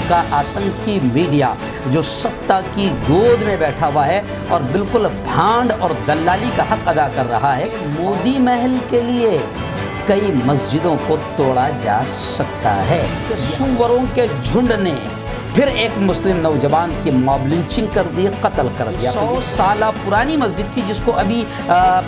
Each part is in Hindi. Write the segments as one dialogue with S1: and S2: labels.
S1: का आतंकी मीडिया जो सत्ता की गोद में बैठा हुआ है और बिल्कुल भांड और दलाली का हक अदा कर रहा है। मोदी महल के लिए कई मस्जिदों को तोड़ा जा सकता है। सुअरों के झुंड ने फिर एक मुस्लिम नौजवान की मॉब लिंचिंग कर दी, कत्ल कर दिया। 100 साल पुरानी मस्जिद थी जिसको अभी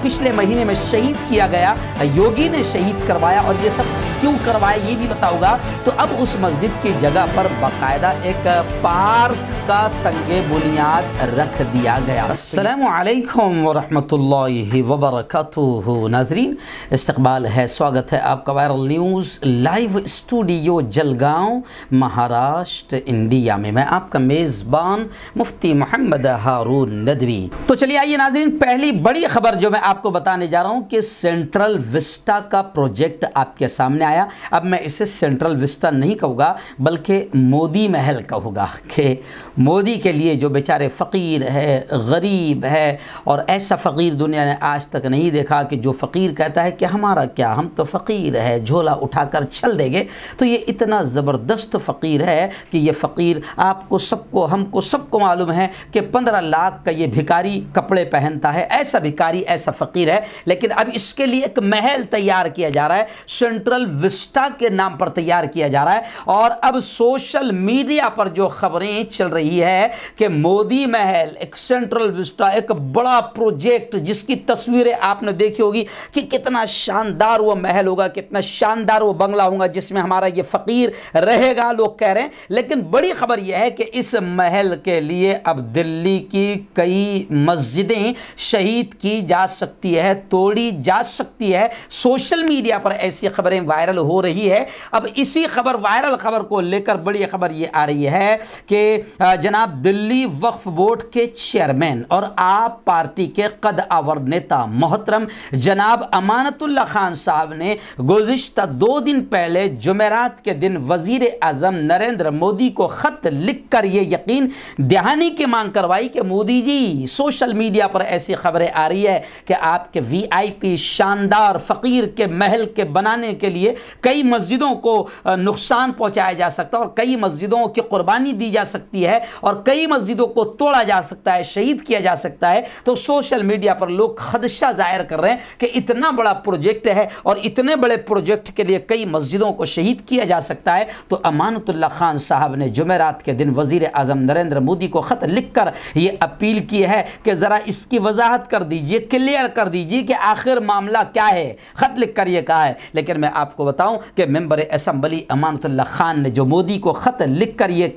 S1: पिछले महीने में शहीद किया गया, योगी ने शहीद करवाया और ये सब क्यों करवाया ये भी बताऊंगा। तो अब उस मस्जिद की जगह पर बाकायदा एक पार्क का संगे बुनियाद रख दिया गया। अस्सलामु अलैकुम वरहमतुल्लाहि वबरकातुहू। नाजरीन, इस्तकबाल है, स्वागत है आपका viral news live studio Jalgaon, Maharashtra, India में। मैं आपका मेज़बान मुफ्ती मोहम्मद हारून नदवी। तो चलिए आइए नाजरीन, पहली बड़ी खबर जो मैं आपको बताने जा रहा हूं कि सेंट्रल विस्टा का प्रोजेक्ट आपके सामने आया। अब मैं इसे सेंट्रल विस्टा नहीं कहूँगा बल्कि मोदी महल कहूँगा कि मोदी के लिए जो बेचारे फ़कीर है, गरीब है, और ऐसा फ़कीर दुनिया ने आज तक नहीं देखा कि जो फ़कीर कहता है कि हमारा क्या, हम तो फ़कीर है, झोला उठाकर चल देंगे। तो ये इतना ज़बरदस्त फ़कीर है कि ये फ़कीर आपको सबको, हमको सबको मालूम है कि 15 लाख का ये भिकारी कपड़े पहनता है। ऐसा भिकारी, ऐसा फ़कीर है। लेकिन अब इसके लिए एक महल तैयार किया जा रहा है, सेंट्रल विस्टा के नाम पर तैयार किया जा रहा है। और अब सोशल मीडिया पर जो खबरें चल रही है कि मोदी महल, एक सेंट्रल विस्टा, एक बड़ा प्रोजेक्ट जिसकी तस्वीरें आपने देखी होगी कि कितना शानदार वो महल होगा, कितना शानदार वो बंगला होगा जिसमें हमारा ये फ़कीर रहेगा, लोग कह रहे हैं। लेकिन बड़ी खबर यह है कि इस महल के लिए अब दिल्ली की कई मस्जिदें शहीद की जा सकती है, तोड़ी जा सकती है। सोशल मीडिया पर ऐसी खबरें वायरल हो रही है। अब इसी वायरल खबर को लेकर बड़ी खबर यह आ रही है कि जनाब दिल्ली वक्फ बोर्ड के चेयरमैन और आप पार्टी के कद आवर नेता मोहतरम जनाब अमानतुल्लाह खान साहब ने गुज़िश्ता 2 दिन पहले जुमेरात के दिन वजीर आज़म नरेंद्र मोदी को खत लिखकर यह यकीन दहानी की मांग करवाई कि मोदी जी, सोशल मीडिया पर ऐसी खबरें आ रही है कि आपके वीआईपी शानदार फ़कीर के महल के बनाने के लिए कई मस्जिदों को नुकसान पहुंचाया जा सकता है और कई मस्जिदों की कुर्बानी दी जा सकती है और कई मस्जिदों को तोड़ा जा सकता है, शहीद किया जा सकता है। तो सोशल मीडिया पर लोग खदशा जाहिर कर रहे हैं कि इतना बड़ा प्रोजेक्ट है और इतने बड़े प्रोजेक्ट के लिए कई मस्जिदों को शहीद किया जा सकता है। तो अमानतुल्लाह खान साहब ने जुमेरात के दिन वजीर आज़म नरेंद्र मोदी को ख़त लिखकर यह अपील की है कि ज़रा इसकी वजाहत कर दीजिए, क्लियर कर दीजिए कि आखिर मामला क्या है। ख़त लिख कर यह कहा है। लेकिन मैं आपको बताऊं कि मेंबर असम्बली अमानतुल्लाह खान ने जो मोदी को ख़त लिख कर यह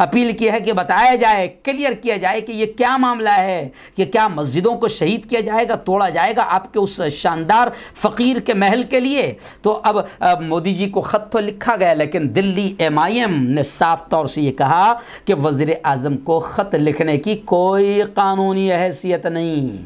S1: अपील की है कि बताया जाए, क्लियर किया जाए कि यह क्या मामला है, कि क्या मस्जिदों को शहीद किया जाएगा, तोड़ा जाएगा आपके उस शानदार फ़कीर के महल के लिए। तो अब मोदी जी को ख़त तो लिखा गया, लेकिन दिल्ली MIM ने साफ तौर से ये कहा कि वज़ीर आज़म को ख़त लिखने की कोई कानूनी हैसियत नहीं,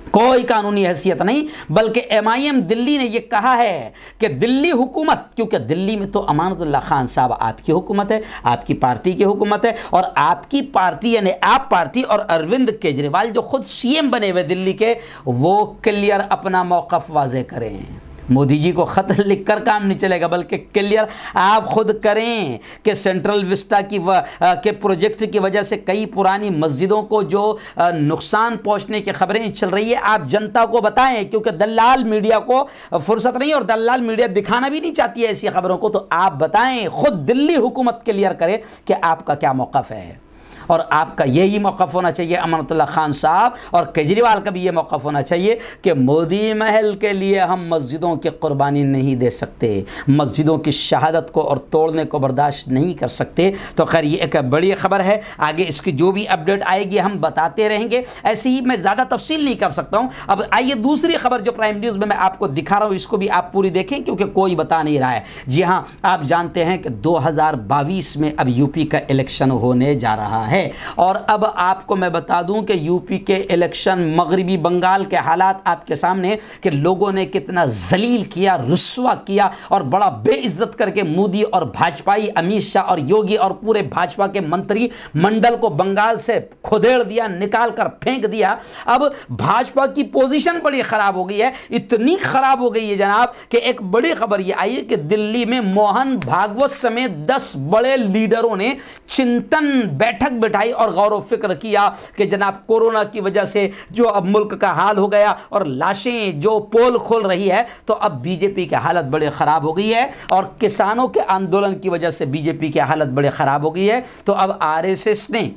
S1: कोई कानूनी हैसियत नहीं, बल्कि MIM दिल्ली ने यह कहा है कि दिल्ली हुकूमत, क्योंकि दिल्ली में तो अमानतुल्लाह खान साहब आपकी हुकूमत है, आपकी पार्टी की हुकूमत है, और आपकी पार्टी यानी आप पार्टी और अरविंद केजरीवाल जो खुद CM बने हुए दिल्ली के, वो क्लियर अपना मौक़िफ़ वाज़े करें। मोदी जी को ख़त लिखकर काम नहीं चलेगा, बल्कि क्लियर आप खुद करें कि सेंट्रल विस्टा के प्रोजेक्ट की वजह से कई पुरानी मस्जिदों को जो नुकसान पहुंचने की खबरें चल रही है आप जनता को बताएं, क्योंकि दलाल मीडिया को फुर्सत नहीं और दलाल मीडिया दिखाना भी नहीं चाहती है ऐसी खबरों को। तो आप बताएं, खुद दिल्ली हुकूमत क्लियर करे कि आपका क्या मौक़िफ़ है। और आपका यही मौक़िफ़ होना चाहिए अमानतुल्लाह खान साहब, और केजरीवाल का भी ये मौक़िफ़ होना चाहिए कि मोदी महल के लिए हम मस्जिदों की कुर्बानी नहीं दे सकते, मस्जिदों की शहादत को और तोड़ने को बर्दाश्त नहीं कर सकते। तो खैर ये एक बड़ी ख़बर है, आगे इसकी जो भी अपडेट आएगी हम बताते रहेंगे। ऐसे ही मैं ज़्यादा तफसील नहीं कर सकता हूँ। अब आइए दूसरी खबर जो प्राइम न्यूज़ में मैं आपको दिखा रहा हूँ, इसको भी आप पूरी देखें क्योंकि कोई बता नहीं रहा है। जी हाँ, आप जानते हैं कि 2022 में अब यूपी का इलेक्शन होने जा रहा है। है। और अब आपको मैं बता दूं कि यूपी के इलेक्शन, मगरिबी बंगाल के हालात आपके सामने कि लोगों ने कितना जलील किया, रुस्वा किया और बड़ा बेइज्जत करके मोदी और भाजपाई अमित शाह और योगी और पूरे भाजपा के मंत्री मंडल को बंगाल से खुदेड़ दिया, निकाल कर फेंक दिया। अब भाजपा की पोजीशन बड़ी खराब हो गई है, इतनी खराब हो गई है जनाब कि एक बड़ी खबर यह आई है कि दिल्ली में मोहन भागवत समेत 10 बड़े लीडरों ने चिंतन बैठक बिठाई और गौर व फिक्र किया कि जनाब कोरोना की वजह से जो अब मुल्क का हाल हो गया और लाशें जो पोल खोल रही है, तो अब बीजेपी की हालत बड़ी खराब हो गई है और किसानों के आंदोलन की वजह से बीजेपी की हालत बड़ी खराब हो गई है। तो अब आरएसएस ने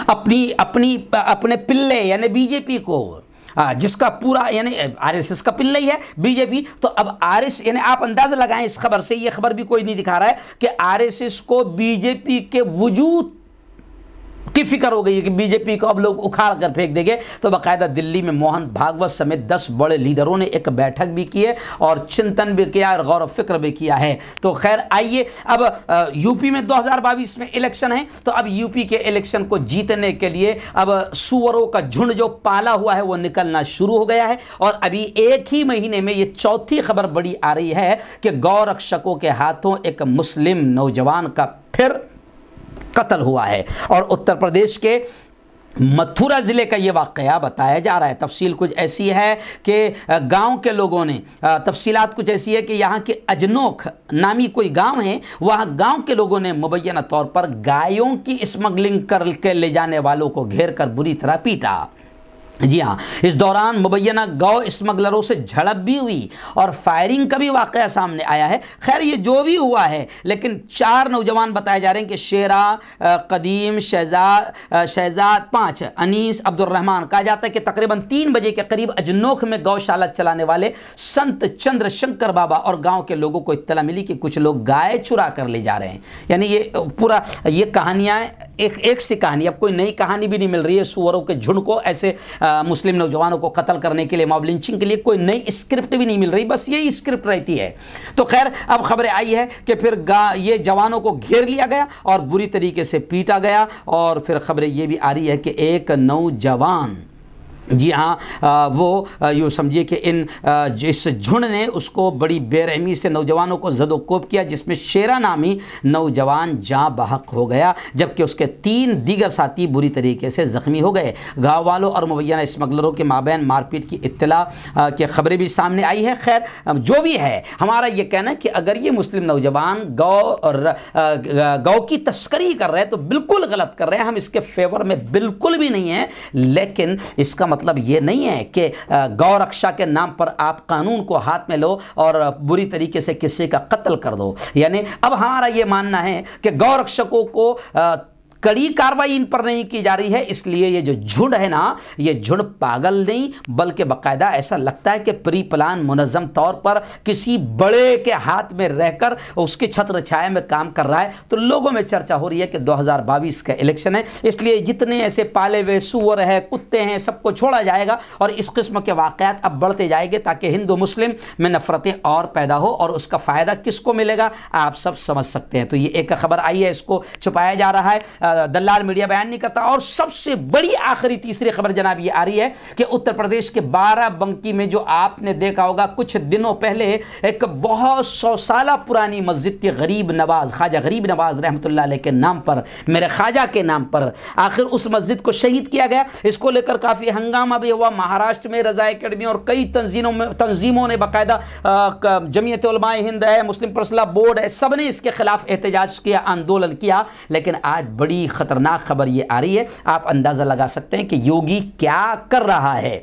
S1: अपने पिल्ले यानी बीजेपी को, जिसका पूरा यानी आरएसएस का पिल्ला ही है बीजेपी, तो अब आरएसएस यानी आप अंदाजा लगाएं इस खबर से, ये खबर भी कोई नहीं दिखा रहा है कि आरएसएस को बीजेपी के वजूद की फिक्र हो गई है कि बीजेपी को अब लोग उखाड़ कर फेंक देंगे। तो बाकायदा दिल्ली में मोहन भागवत समेत 10 बड़े लीडरों ने एक बैठक भी की है और चिंतन भी किया और गौर फिक्र भी किया है। तो खैर आइए, अब यूपी में 2022 में इलेक्शन है, तो अब यूपी के इलेक्शन को जीतने के लिए अब सुअरों का झुंड जो पाला हुआ है वो निकलना शुरू हो गया है। और अभी एक ही महीने में ये चौथी खबर बड़ी आ रही है कि गौरक्षकों के हाथों एक मुस्लिम नौजवान का फिर कत्ल हुआ है। और उत्तर प्रदेश के मथुरा ज़िले का ये वाक़या बताया जा रहा है। तफसील कुछ ऐसी है कि गांव के लोगों ने, तफसीलात कुछ ऐसी है कि यहाँ के अजनोख नामी कोई गांव है, वहाँ गांव के लोगों ने मुबैना तौर पर गायों की स्मगलिंग करके ले जाने वालों को घेर कर बुरी तरह पीटा। जी हाँ, इस दौरान मुबैना गौ स्मगलरों से झड़प भी हुई और फायरिंग का भी वाक़या सामने आया है। खैर ये जो भी हुआ है, लेकिन 4 नौजवान बताए जा रहे हैं कि शेरा, कदीम, शहजाद 5, अनीस, अब्दुर्रहमान। कहा जाता है कि तकरीबन 3 बजे के करीब अजनोख में गौशाला चलाने वाले संत चंद्रशंकर बाबा और गांव के लोगों को इत्तला मिली कि कुछ लोग गाय चुरा कर ले जा रहे हैं। यानी ये पूरा ये कहानियाँ एक सी कहानी, अब कोई नई कहानी भी नहीं मिल रही है। सुअरों के झुंड को ऐसे मुस्लिम नौजवानों को कत्ल करने के लिए, मॉब लिंचिंग के लिए कोई नई स्क्रिप्ट भी नहीं मिल रही, बस यही स्क्रिप्ट रहती है। तो खैर अब खबरें आई है कि फिर ये जवानों को घेर लिया गया और बुरी तरीके से पीटा गया। और फिर खबरें ये भी आ रही है कि एक नौजवान, जी हाँ, वो यूँ समझिए कि इस झुंड ने उसको बड़ी बेरहमी से नौजवानों को ज़दोकोब किया, जिसमें शेरा नामी नौजवान जाँ बहक हो गया, जबकि उसके 3 दीगर साथी बुरी तरीके से ज़ख्मी हो गए। गाँव वालों और मुबैना स्मगलरों के माबैन मारपीट की इत्तला की खबरें भी सामने आई है। खैर जो भी है, हमारा ये कहना है कि अगर ये मुस्लिम नौजवान गौ की तस्करी कर रहे हैं तो बिल्कुल गलत कर रहे हैं, हम इसके फेवर में बिल्कुल भी नहीं हैं। लेकिन इसका मतलब ये नहीं है कि गौ रक्षा के नाम पर आप कानून को हाथ में लो और बुरी तरीके से किसी का कत्ल कर दो। यानी अब हमारा ये मानना है कि गौ रक्षकों को कड़ी कार्रवाई इन पर नहीं की जा रही है, इसलिए ये जो झुंड है ना, ये झुंड पागल नहीं बल्कि बाकायदा ऐसा लगता है कि प्री प्लान मुनज़्ज़म तौर पर किसी बड़े के हाथ में रहकर उसके छत्र छाया में काम कर रहा है। तो लोगों में चर्चा हो रही है कि 2022 का इलेक्शन है, इसलिए जितने ऐसे पाले हुए सूअर है, कुत्ते हैं, सबको छोड़ा जाएगा और इस किस्म के वाक़यात अब बढ़ते जाएंगे ताकि हिंदू मुस्लिम में नफरतें और पैदा हो। और उसका फ़ायदा किसको मिलेगा आप सब समझ सकते हैं। तो ये एक खबर आई है, इसको छुपाया जा रहा है, दलाल मीडिया बयान नहीं करता। और सबसे बड़ी आखिरी तीसरी खबर जनाब ये आ रही है कि उत्तर प्रदेश के बाराबंकी में जो आपने देखा होगा कुछ दिनों पहले एक बहुत 100 साल पुरानी मस्जिद थी, गरीब नवाज, ख्वाजा गरीब नवाज रहमतुल्लाह अलैह के नाम पर, मेरे ख्वाजा के नाम पर, आखिर उस मस्जिद को शहीद किया गया। इसको लेकर काफ़ी हंगामा भी हुआ। महाराष्ट्र में रज़ा एकेडमी और कई तंजीमों ने बाकायदा, जमीयत उलमाए हिंद है, मुस्लिम पर्सनल बोर्ड है, सब ने इसके खिलाफ एहतजाज किया, आंदोलन किया। लेकिन आज बड़ी खतरनाक खबर ये आ रही है, आप अंदाजा लगा सकते हैं कि योगी क्या कर रहा है।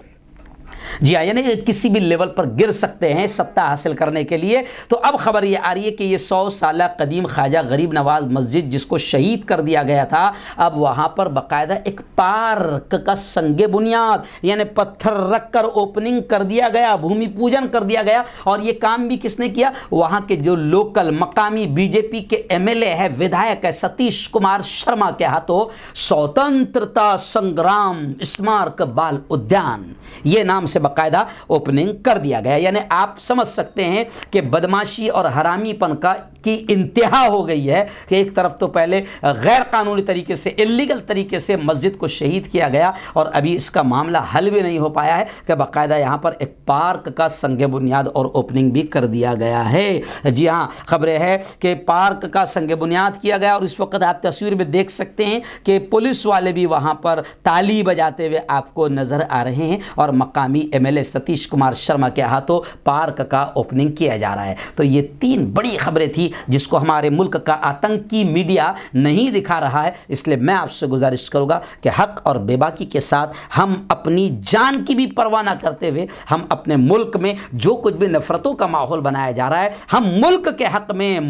S1: जी हाँ, यानी किसी भी लेवल पर गिर सकते हैं सत्ता हासिल करने के लिए। तो अब खबर ये आ रही है कि ये 100 साल कदीम ख्वाजा गरीब नवाज मस्जिद जिसको शहीद कर दिया गया था, अब वहाँ पर बाकायदा एक पार्क का संगे बुनियाद यानी पत्थर रख कर ओपनिंग कर दिया गया, भूमि पूजन कर दिया गया। और ये काम भी किसने किया, वहाँ के जो लोकल मकामी बीजेपी के MLA है, विधायक है, सतीश कुमार शर्मा के हाथों स्वतंत्रता संग्राम स्मारक बाल उद्यान ये नाम से बाकायदा ओपनिंग कर दिया गया। यानी आप समझ सकते हैं कि बदमाशी और हरामीपन का की इंतहा हो गई है कि एक तरफ तो पहले गैर कानूनी तरीके से, इल्लीगल तरीके से मस्जिद को शहीद किया गया और अभी इसका मामला हल भी नहीं हो पाया है कि बाकायदा यहाँ पर एक पार्क का संग बुनियाद और ओपनिंग भी कर दिया गया है। जी हाँ, खबरें हैं कि पार्क का संग बुनियाद किया गया और इस वक्त आप तस्वीर में देख सकते हैं कि पुलिस वाले भी वहाँ पर ताली बजाते हुए आपको नजर आ रहे हैं और मकामी एमएलए सतीश कुमार शर्मा के हाथों पार्क का ओपनिंग किया जा रहा है। तो ये 3 बड़ी खबरें थी जिसको हमारे मुल्क का आतंकी मीडिया नहीं दिखा रहा है, इसलिए मैं आपसे गुजारिश करूंगा कि हक और बेबाकी के साथ हम अपनी जान की भी परवाह न करते हुए हम अपने मुल्क में जो कुछ भी नफरतों का माहौल बनाया जा रहा है, हम मुल्क के हक में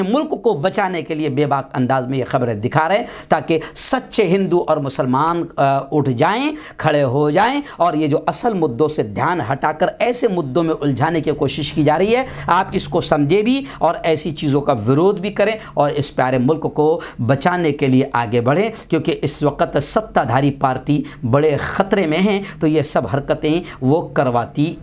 S1: मुल्क को बचाने के लिए बेबाक अंदाज में ये खबरें दिखा रहे हैं ताकि सच्चे हिंदू और मुसलमान उठ जाएं, खड़े हो जाएं और ये जो असल मुद्दों से ध्यान हटाकर ऐसे मुद्दों में उलझाने की कोशिश की जा रही है, आप इसको समझे भी और ऐसी चीज़ों का विरोध भी करें और इस प्यारे मुल्क को बचाने के लिए आगे बढ़ें, क्योंकि इस वक्त सत्ताधारी पार्टी बड़े ख़तरे में हैं। तो ये सब हरकतें वो करवाती